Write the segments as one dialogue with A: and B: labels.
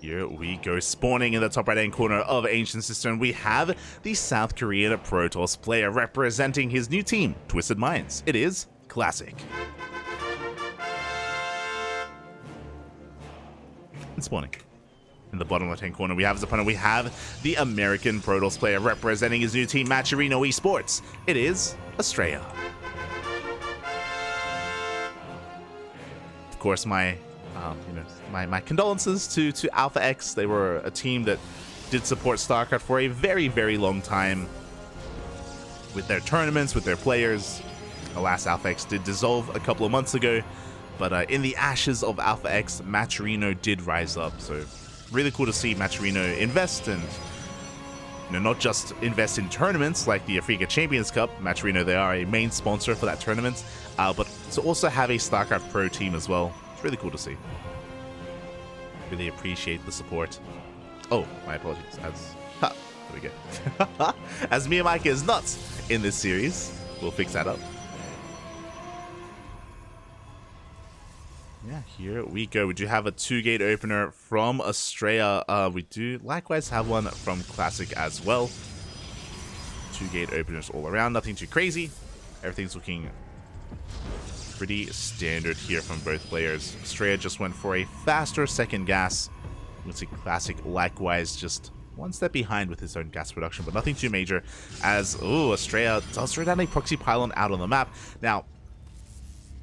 A: Here we go, spawning in the top right-hand corner of Ancient Cistern, we have the South Korean Protoss player representing his new team, Twisted Minds. It is Classic. And spawning. In the bottom left-hand corner, we have his opponent. We have the American Protoss player representing his new team, Maturino Esports. It is Astrea. Of course, my condolences to Alpha X. They were a team that did support StarCraft for a very, very long time with their tournaments, with their players. Alas, Alpha X did dissolve a couple of months ago, but in the ashes of Alpha X, Maturino did rise up. So really cool to see Maturino invest and not just invest in tournaments like the Africa Champions Cup. Maturino, they are a main sponsor for that tournament, but to also have a StarCraft Pro team as well. It's really cool to see. Really appreciate the support. Oh, my apologies. There we go. As Miyamaki is not in this series, we'll fix that up. Yeah, here we go. We do have a 2-gate opener from Astrea. We do likewise have one from Classic as well. 2-gate openers all around. Nothing too crazy. Everything's looking pretty standard here from both players. Astrea just went for a faster second gas. We'll see Classic likewise just one step behind with his own gas production, but nothing too major as, Astrea does throw down a proxy pylon out on the map. Now,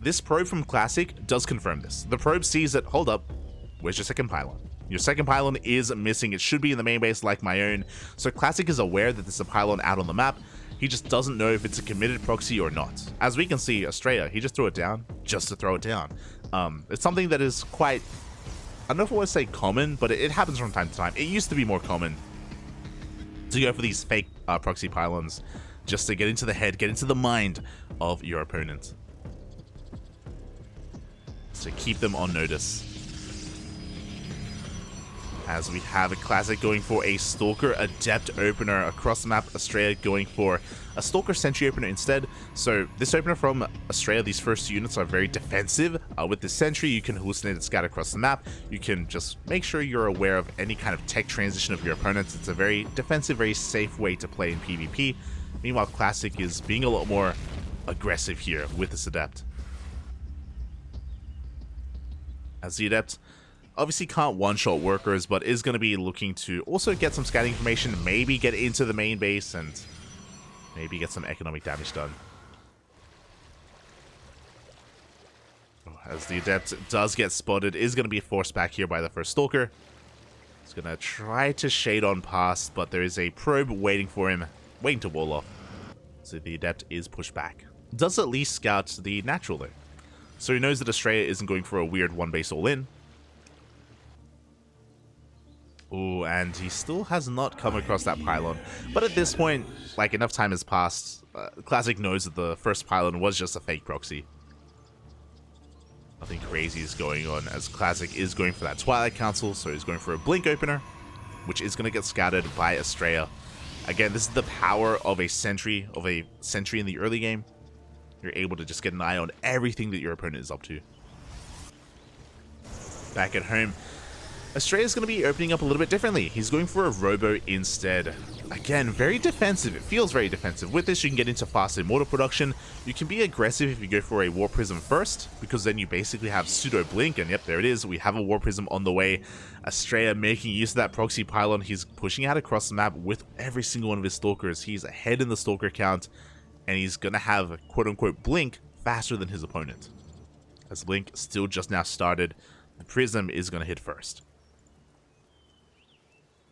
A: this probe from Classic does confirm this. The probe sees that, hold up, where's your second pylon? Your second pylon is missing. It should be in the main base like my own. So Classic is aware that there's a pylon out on the map. He just doesn't know if it's a committed proxy or not. As we can see, Astrea, he just threw it down just to throw it down. It's something that is quite, I don't know if I want to say common, but it happens from time to time. It used to be more common to go for these fake proxy pylons just to get into the head, get into the mind of your opponent. To keep them on notice. As we have a Classic going for a Stalker Adept opener across the map, Astrea going for a Stalker Sentry opener instead. So this opener from Astrea, these first two units are very defensive. With the Sentry, you can hallucinate and scatter across the map. You can just make sure you're aware of any kind of tech transition of your opponents. It's a very defensive, very safe way to play in PvP. Meanwhile, Classic is being a lot more aggressive here with this Adept. As the Adept obviously can't one-shot workers, but is going to be looking to also get some scouting information, maybe get into the main base, and maybe get some economic damage done. As the Adept does get spotted, is going to be forced back here by the first Stalker. He's going to try to shade on past, but there is a probe waiting for him, waiting to wall off. So the Adept is pushed back. Does at least scout the natural though. So he knows that Astrea isn't going for a weird one-base all-in. Oh, and he still has not come across that pylon. But at this point, like, enough time has passed. Classic knows that the first pylon was just a fake proxy. Nothing crazy is going on, as Classic is going for that Twilight Council, so he's going for a Blink opener, which is going to get scouted by Astrea. Again, this is the power of a sentry in the early game. You're able to just get an eye on everything that your opponent is up to. Back at home, Astrea is going to be opening up a little bit differently. He's going for a Robo instead. Again, very defensive. It feels very defensive. With this, you can get into fast immortal production. You can be aggressive if you go for a War Prism first, because then you basically have pseudo Blink, and yep, there it is. We have a War Prism on the way. Astrea making use of that proxy pylon. He's pushing out across the map with every single one of his Stalkers. He's ahead in the Stalker count, and he's going to have quote-unquote Blink faster than his opponent. As Blink still just now started, the Prism is going to hit first.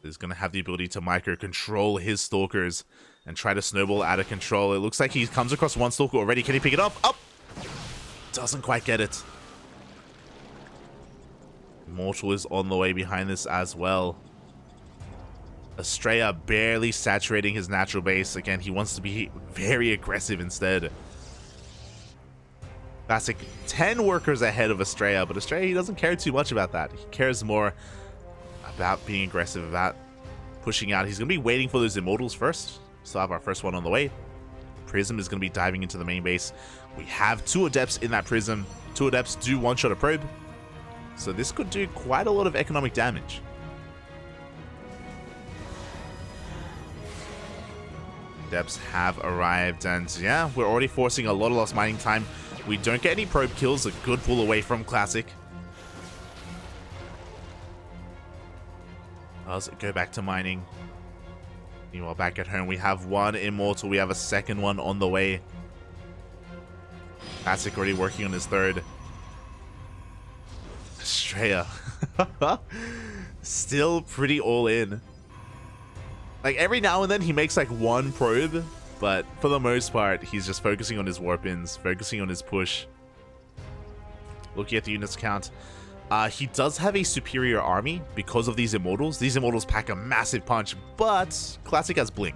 A: He's going to have the ability to micro-control his Stalkers and try to snowball out of control. It looks like he comes across one Stalker already. Can he pick it up? Up! Doesn't quite get it. Immortal is on the way behind this as well. Astrea barely saturating his natural base. Again, he wants to be very aggressive instead. Classic 10 workers ahead of Astrea, but Astrea, he doesn't care too much about that. He cares more about being aggressive, about pushing out. He's going to be waiting for those Immortals first. Still have our first one on the way. Prism is going to be diving into the main base. We have 2 Adepts in that Prism. 2 Adepts do one-shot a probe. So this could do quite a lot of economic damage. Depths have arrived, and yeah, we're already forcing a lot of lost mining time. We don't get any probe kills, a good pull away from Classic. Let's go back to mining. Meanwhile, back at home, we have one Immortal. We have a second one on the way. Classic already working on his third. Astrea. Still pretty all in. Like, every now and then he makes like one probe, but for the most part, he's just focusing on his warp-ins, focusing on his push. Looking at the units count. He does have a superior army because of these Immortals. These Immortals pack a massive punch, but Classic has Blink.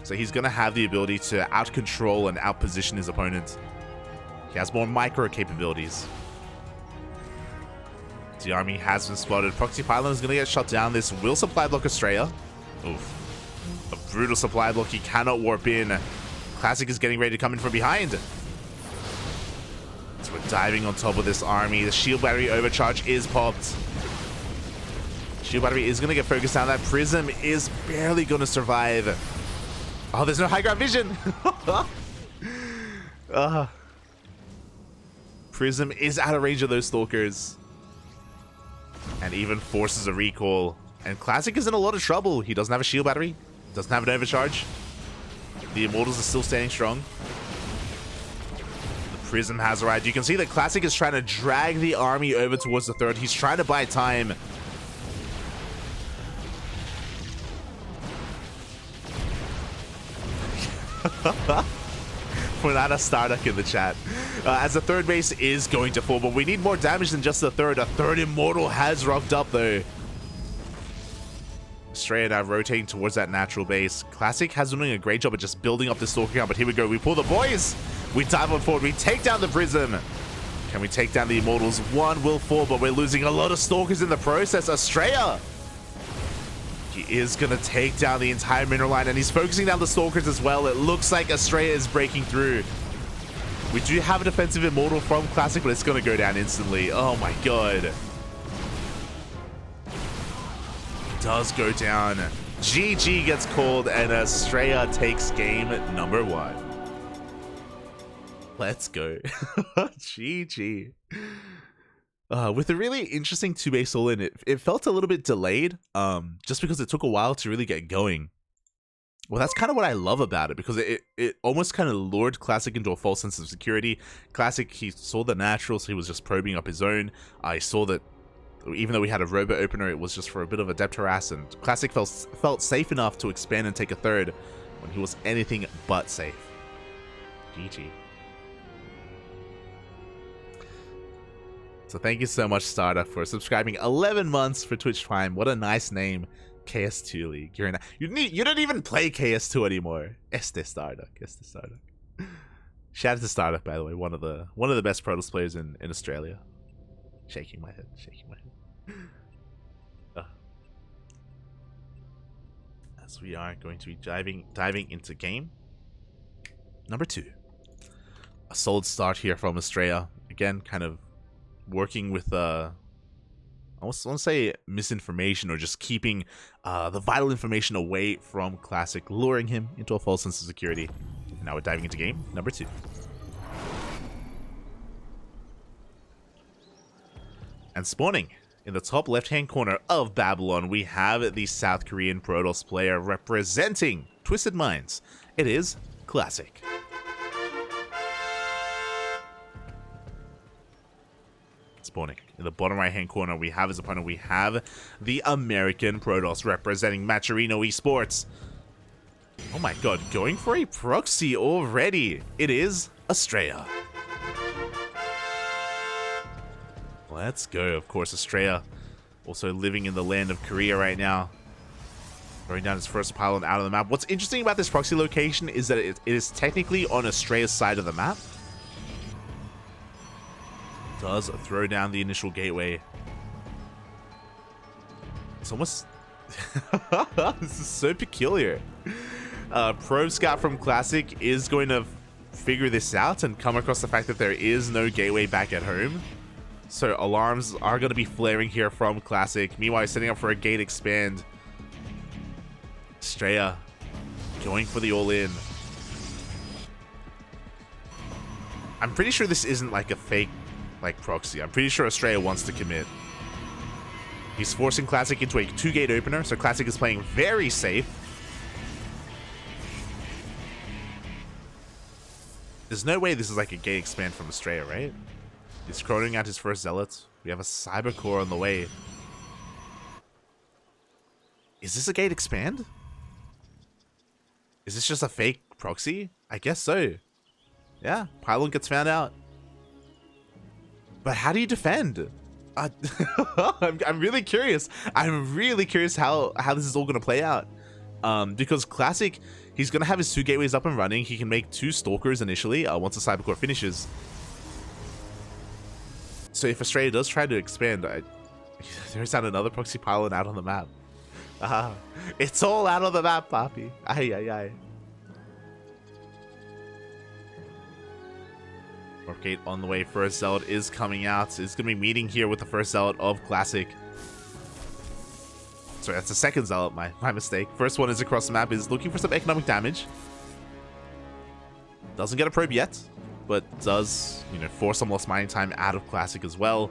A: So he's going to have the ability to out-control and out-position his opponent. He has more micro capabilities. The army has been spotted. Proxy Pylon is going to get shut down. This will supply block Astrea. Oof. A brutal supply block. He cannot warp in. Classic is getting ready to come in from behind. So we're diving on top of this army. The shield battery overcharge is popped. Shield battery is going to get focused down. That prism is barely going to survive. Oh, there's no high ground vision. Prism is out of range of those stalkers. And even forces a recall. And Classic is in a lot of trouble. He doesn't have a shield battery. Doesn't have an overcharge. The Immortals are still standing strong. The Prism has arrived. You can see that Classic is trying to drag the army over towards the third. He's trying to buy time. We're not a Starduck in the chat. As the third base is going to fall, but we need more damage than just the third. A third Immortal has rocked up though. Astrea now rotating towards that natural base. Classic has been doing a great job of just building up the stalker count, but here we go. We pull the boys. We dive on forward. We take down the Prism. Can we take down the Immortals? One will fall, but we're losing a lot of stalkers in the process. Astrea. He is going to take down the entire mineral line, and he's focusing down the stalkers as well. It looks like Astrea is breaking through. We do have a defensive Immortal from Classic, but it's going to go down instantly. Oh my god. It does go down. GG gets called, and Astrea takes game number 1. Let's go. GG. With a really interesting 2-base all-in, it felt a little bit delayed, just because it took a while to really get going. Well, that's kind of what I love about it, because it almost kind of lured Classic into a false sense of security. Classic, he saw the naturals, he was just probing up his own. I saw that even though we had a robot opener, it was just for a bit of a depth harass, and Classic felt safe enough to expand and take a third when he was anything but safe. GG. So thank you so much, Startup, for subscribing 11 months for Twitch Prime. What a nice name, KS2 League. You don't even play KS2 anymore. Startup. Shout out to Startup, by the way, one of the best Protoss players in Australia. Shaking my head. As we are going to be diving into game number 2. A solid start here from Astrea. Again, kind of working with I want to say misinformation, or just keeping the vital information away from Classic, luring him into a false sense of security. And now we're diving into game number 2. And spawning in the top left-hand corner of Babylon, we have the South Korean Protoss player representing Twisted Minds. It is Classic. Spawning in the bottom right hand corner, we have his opponent. We have the American Protoss representing Macherino Esports. Oh my god, going for a proxy already. It is Astrea. Let's go. Of course, Astrea also living in the land of Korea right now. Throwing down his first pylon out of the map. What's interesting about this proxy location is that it is technically on Astrea's side of the map. Does throw down the initial gateway. It's almost... This is so peculiar. Probe Scout from Classic is going to figure this out and come across the fact that there is no gateway back at home. So alarms are going to be flaring here from Classic. Meanwhile, setting up for a gate expand. Astrea going for the all-in. I'm pretty sure this isn't like a fake like proxy. I'm pretty sure Astrea wants to commit. He's forcing Classic into a 2-gate opener, so Classic is playing very safe. There's no way this is like a gate expand from Astrea, right? He's chroning out his first Zealot. We have a Cyber Core on the way. Is this a gate expand? Is this just a fake proxy? I guess so. Yeah, Pylon gets found out. But how do you defend? I'm really curious. I'm really curious how this is all going to play out. Because Classic, he's going to have his 2 gateways up and running. He can make 2 Stalkers initially once the Cybercore finishes. So if Astrea does try to expand, there's not another proxy pylon out on the map. It's all out on the map, Poppy. Ay, ay, ay. Warp Gate on the way. First Zealot is coming out. It's going to be meeting here with the first Zealot of Classic. Sorry, that's the second Zealot. My mistake. First one is across the map. Is looking for some economic damage. Doesn't get a probe yet, but does, you know, force some lost mining time out of Classic as well.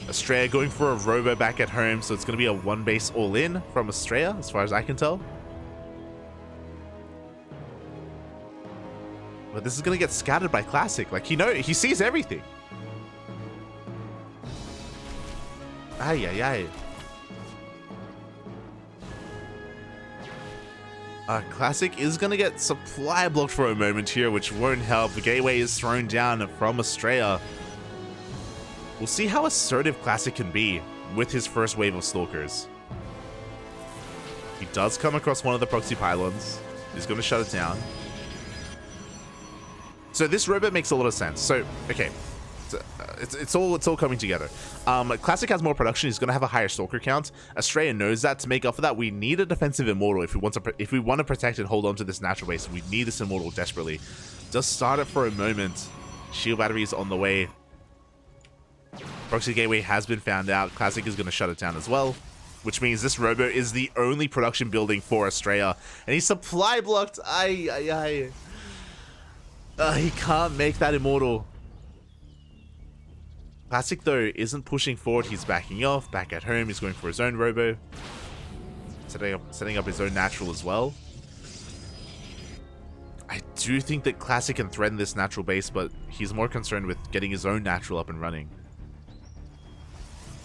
A: Astrea going for a robo back at home, so it's going to be a 1 base all-in from Astrea, as far as I can tell. But this is going to get scattered by Classic. Like, he sees everything. Ay, ay, ay. Classic is going to get supply blocked for a moment here, which won't help. The gateway is thrown down from Astrea. We'll see how assertive Classic can be with his first wave of Stalkers. He does come across one of the proxy pylons. He's going to shut it down. So this robot makes a lot of sense. So, okay. It's all coming together. Classic has more production. He's going to have a higher Stalker count. Astrea knows that. To make up for that, we need a defensive Immortal if we want to protect and hold on to this natural base. We need this Immortal desperately. Just start it for a moment. Shield batteries on the way. Proxy Gateway has been found out. Classic is going to shut it down as well, which means this robo is the only production building for Astrea, and he's supply blocked. Ay, ay, ay. He can't make that Immortal. Classic, though, isn't pushing forward. He's backing off. Back at home, he's going for his own robo. Setting up his own natural as well. I do think that Classic can threaten this natural base, but he's more concerned with getting his own natural up and running.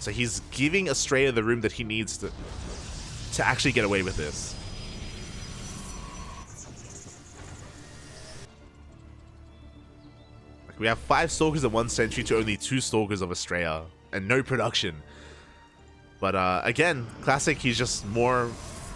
A: So he's giving Astrea the room that he needs to actually get away with this. We have 5 Stalkers and 1 Sentry to only 2 Stalkers of Astrea, and no production. But again, Classic, he's just more...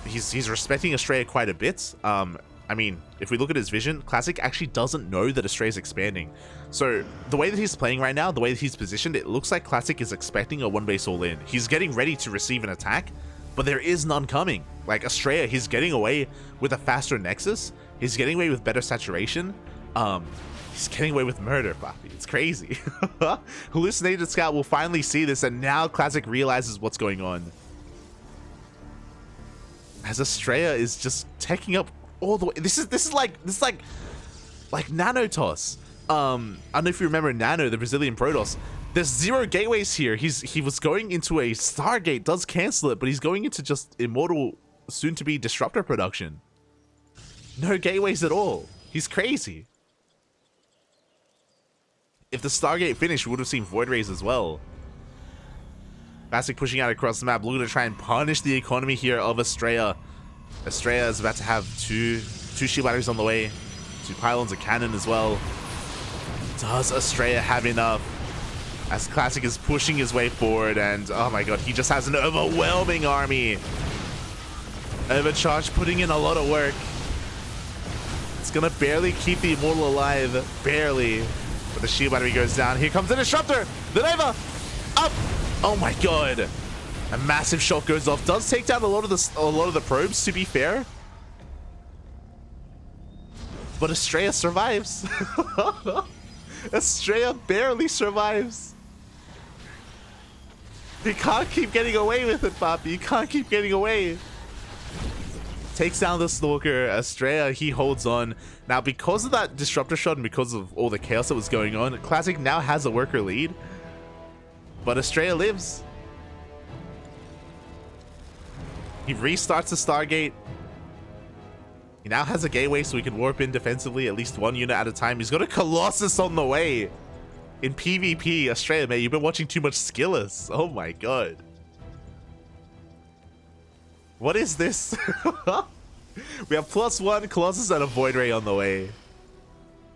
A: He's respecting Astrea quite a bit. I mean, if we look at his vision, Classic actually doesn't know that Astrea is expanding. So the way that he's playing right now, the way that he's positioned, it looks like Classic is expecting a 1 base all-in. He's getting ready to receive an attack, but there is none coming. Like Astrea, he's getting away with a faster Nexus. He's getting away with better saturation. He's getting away with murder, Poppy. It's crazy. Hallucinated Scout will finally see this, and now Classic realizes what's going on. As Astrea is just taking up all the way. This is like Nanotos. I don't know if you remember Nano, the Brazilian Protoss. There's 0 gateways here. He was going into a Stargate, does cancel it, but he's going into just Immortal, soon to be Disruptor production. No gateways at all. He's crazy. If the Stargate finished, we would have seen Void Rays as well. Classic pushing out across the map, looking to try and punish the economy here of Astrea. Astrea is about to have two shield batteries on the way, 2 pylons, a cannon as well. Does Astrea have enough? As Classic is pushing his way forward, and oh my god, he just has an overwhelming army. Overcharge, putting in a lot of work. It's gonna barely keep the Immortal alive, barely. But the shield battery goes down. Here comes the Disruptor. The Nova up. Oh my god! A massive shot goes off. Does take down a lot of the probes, to be fair. But Astrea survives. Astrea barely survives. You can't keep getting away with it, Poppy. You can't keep getting away. Takes down the Stalker. Astrea, he holds on. Now, because of that Disruptor shot and because of all the chaos that was going on, Classic now has a worker lead. But Astrea lives. He restarts the Stargate. He now has a gateway so he can warp in defensively at least one unit at a time. He's got a Colossus on the way. In PvP, Astrea, man, you've been watching too much Skillers. Oh my god. What is this? We have +1 Colossus and a Void Ray on the way.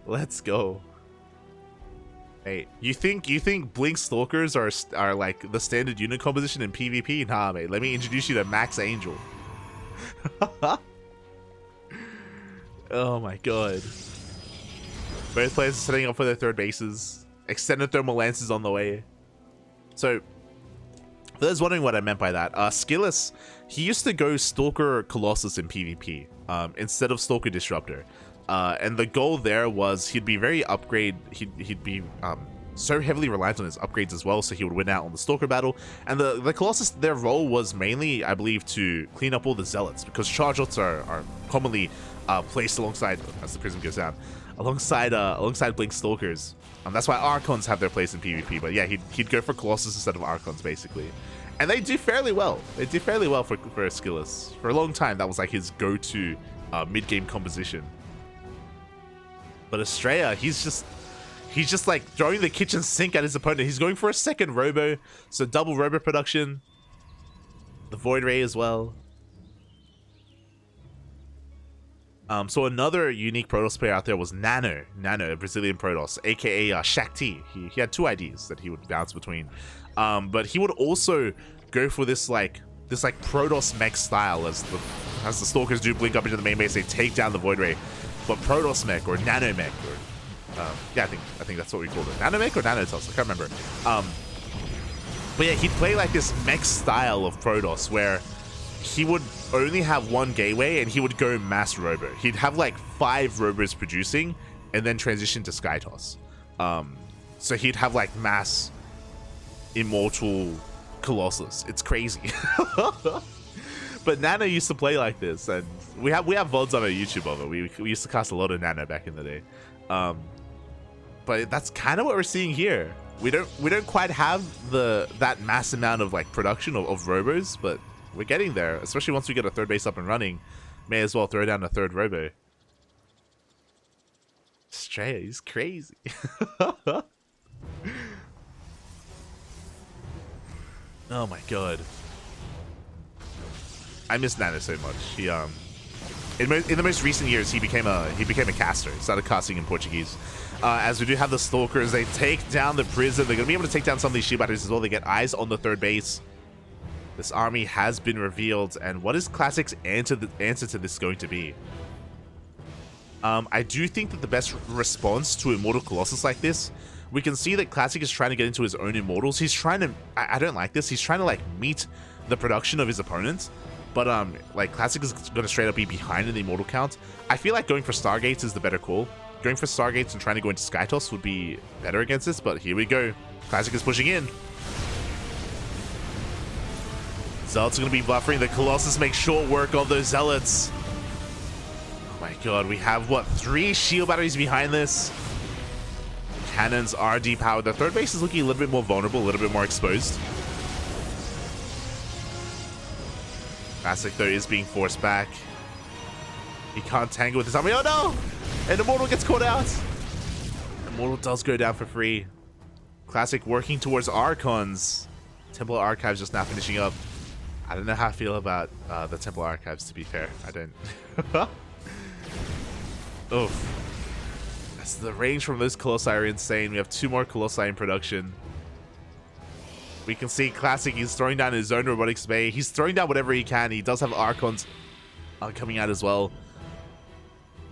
A: Let's go. Hey, you think Blink Stalkers are like the standard unit composition in PvP? Nah, mate. Let me introduce you to Max Angel. Oh my god. Both players are setting up for their third bases. Extended Thermal Lances on the way. So, for those wondering what I meant by that, Skillus, he used to go Stalker Colossus in PvP instead of Stalker Disruptor. And the goal there was he'd be very he'd be so heavily reliant on his upgrades as well, so he would win out on the Stalker battle. And the Colossus, their role was mainly, I believe, to clean up all the Zealots, because Charge-Outs are commonly placed alongside, as the prism goes down, alongside Blink Stalkers. That's why Archons have their place in PvP, but yeah, he'd go for Colossus instead of Archons, basically. And they do fairly well. They do fairly well for Skillus. For a long time, that was like his go-to mid-game composition. But Astrea, he's just like throwing the kitchen sink at his opponent. He's going for a second Robo, so double Robo production. The Void Ray as well. So another unique Protoss player out there was Nano, a Brazilian Protoss, aka Shakti. He had two IDs that he would bounce between, but he would also go for this like Protoss mech style, as the Stalkers do blink up into the main base. They take down the Void Ray, but Protoss mech or Nano mech, or yeah, I think that's what we called it, Nano mech or Nanotoss, I can't remember. But yeah, he'd play like this mech style of Protoss where he would only have one gateway and he would go mass Robo. He'd have like 5 Robos producing and then transition to Skytoss. So he'd have like mass Immortal Colossus. It's crazy. But Nano used to play like this, and we have VODs on our YouTube of it. We used to cast a lot of Nano back in the day. But that's kind of what we're seeing here. We don't quite have that mass amount of like production of Robos, but we're getting there, especially once we get a third base up and running. May as well throw down a third Robo. Astrea, he's crazy. Oh my god. I miss Nano so much. He in the most recent years he became a caster. He started casting in Portuguese. As we do have the Stalkers, they take down the Prison. They're gonna be able to take down some of these shield batteries as well. They get eyes on the third base. This army has been revealed, and what is Classic's answer to this going to be? I do think that the best response to Immortal Colossus like this, we can see that Classic is trying to get into his own Immortals. He's trying to, I don't like this, he's trying to like meet the production of his opponents, but like Classic is going to straight up be behind in the Immortal count. I feel like going for Stargates is the better call. Going for Stargates and trying to go into Skytoss would be better against this, but here we go. Classic is pushing in. Zealots are going to be buffering. The Colossus makes short work of those Zealots. Oh my god, we have, what, 3 shield batteries behind this? Cannons are depowered. The third base is looking a little bit more vulnerable, a little bit more exposed. Classic, though, is being forced back. He can't tangle with his army. Oh no! And Immortal gets caught out. Immortal does go down for free. Classic working towards Archons. Temple Archives just now finishing up. I don't know how I feel about the Temple Archives, to be fair. I don't. Oof. That's the range from those Colossi are insane. We have 2 more Colossi in production. We can see Classic, he's throwing down his own Robotics Bay. He's throwing down whatever he can. He does have Archons coming out as well.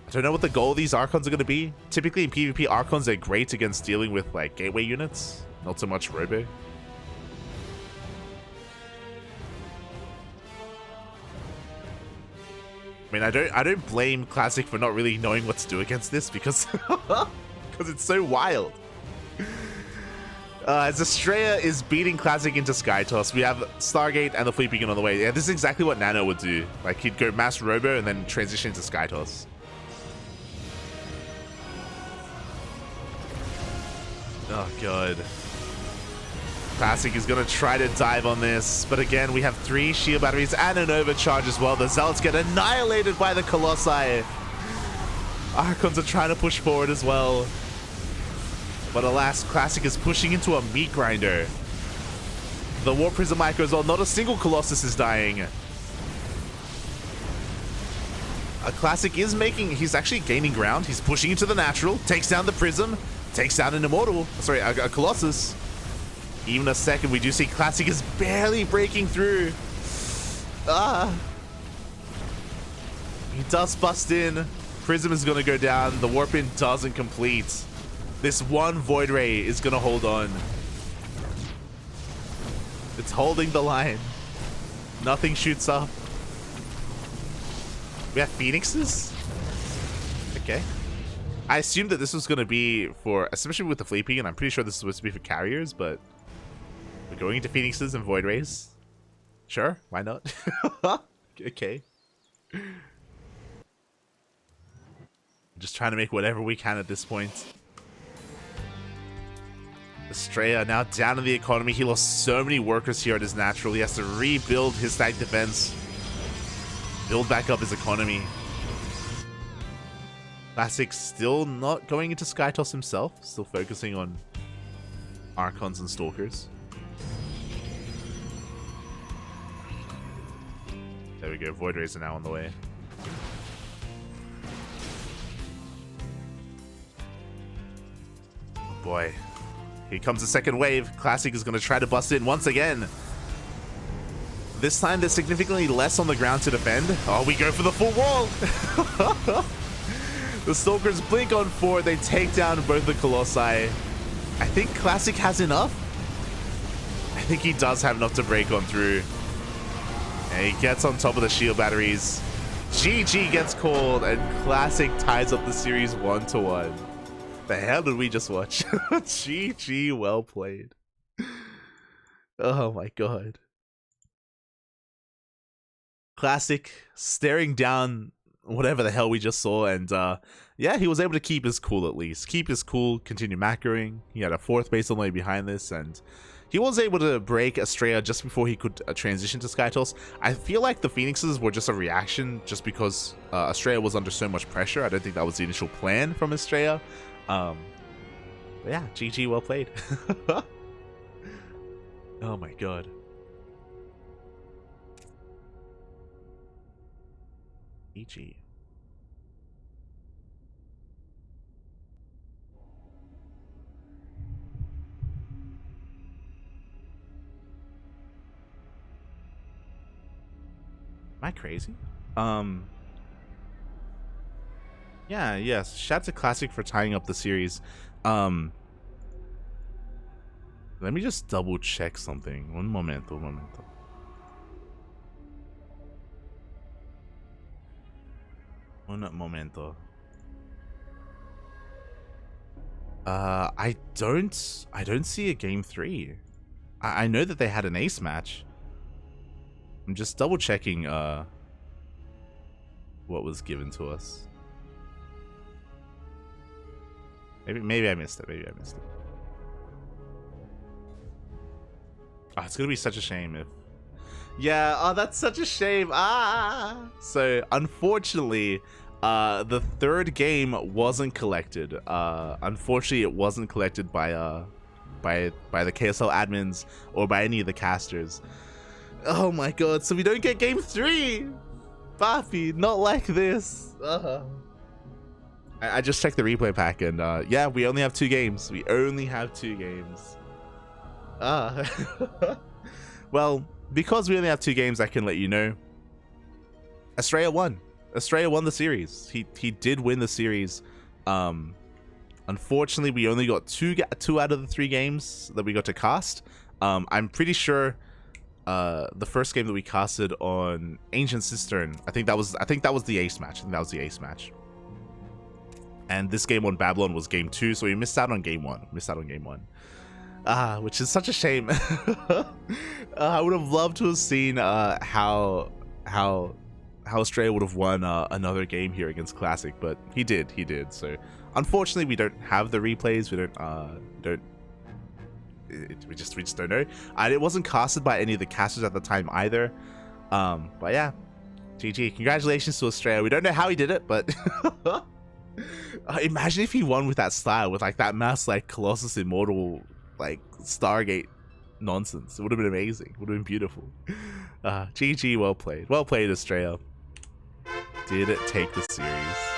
A: I don't know what the goal of these Archons are going to be. Typically in PvP, Archons are great against dealing with like gateway units. Not so much Robo. I mean, I don't blame Classic for not really knowing what to do against this, because because it's so wild. As Astrea is beating Classic into Sky Toss, we have Stargate and the Fleet Beacon on the way. Yeah, this is exactly what Nano would do. Like, he'd go Mass Robo and then transition into Sky Toss. Oh, God. Classic is going to try to dive on this, but again, we have 3 shield batteries and an overcharge as well. The Zealots get annihilated by the Colossi. Archons are trying to push forward as well. But alas, Classic is pushing into a meat grinder. The War Prism Micro as well. Not a single Colossus is dying. A Classic is making... He's actually gaining ground. He's pushing into the natural. Takes down the Prism. Takes down an Immortal. Sorry, a Colossus. Even a second, we do see Classic is barely breaking through. He does bust in. Prism is going to go down. The Warp In doesn't complete. This one Void Ray is going to hold on. It's holding the line. Nothing shoots up. We have Phoenixes? Okay. I assumed that this was going to be for, especially with the Fleet Beacon, and I'm pretty sure this is supposed to be for carriers, but we're going into Phoenixes and Void Rays. Sure, why not? Okay. Just trying to make whatever we can at this point. Astrea now down in the economy. He lost so many workers here at his natural. He has to rebuild his stack defense. Build back up his economy. Classic still not going into Skytoss himself. Still focusing on Archons and Stalkers. There we go. Void Rays are now on the way. Oh boy. Here comes the second wave. Classic is going to try to bust in once again. This time there's significantly less on the ground to defend. Oh, we go for the full wall. The Stalkers blink on 4. They take down both the Colossi. I think Classic has enough. I think he does have enough to break on through. And he gets on top of the shield batteries. GG gets called, and Classic ties up the series 1-1. The hell did we just watch? GG, well played. Oh my god. Classic staring down whatever the hell we just saw, and yeah, he was able to keep his cool at least. Keep his cool, continue macroing. He had a 4th base on the way behind this, and he was able to break Astrea just before he could transition to Skytoss. I feel like the Phoenixes were just a reaction just because Astrea was under so much pressure. I don't think that was the initial plan from Astrea. But yeah, GG, well played. Oh my god. GG. Am I crazy? Yeah, yes. Shout out to Classic for tying up the series. Let me just double check something. Un momento. I don't see a game 3. I know that they had an ace match. I'm just double checking what was given to us. Maybe I missed it. Oh, it's gonna be such a shame if... Yeah, oh, that's such a shame. So, unfortunately, the 3rd game wasn't collected. Unfortunately, it wasn't collected by the KSL admins or by any of the casters. Oh my god, so we don't get game 3! Papi, not like this. I just checked the replay pack, and yeah, we only have 2 games. Well, because we only have 2 games, I can let you know. Astrea won. Astrea won the series. He did win the series. Unfortunately, we only got 2 out of the 3 games that we got to cast. I'm pretty sure the first game that we casted on Ancient Cistern, I think that was the ace match. And this game on Babylon was game 2, so we missed out on game 1. which is such a shame. I would have loved to have seen how Astrea would have won another game here against Classic, but he did. So unfortunately, we don't have the replays. We just don't know. It wasn't casted by any of the casters at the time either. But yeah, GG. Congratulations to Astrea. We don't know how he did it, but imagine if he won with that style, with like that mass like Colossus Immortal like Stargate nonsense. It would have been amazing. It would have been beautiful. GG. Well played, Astrea. Did take the series.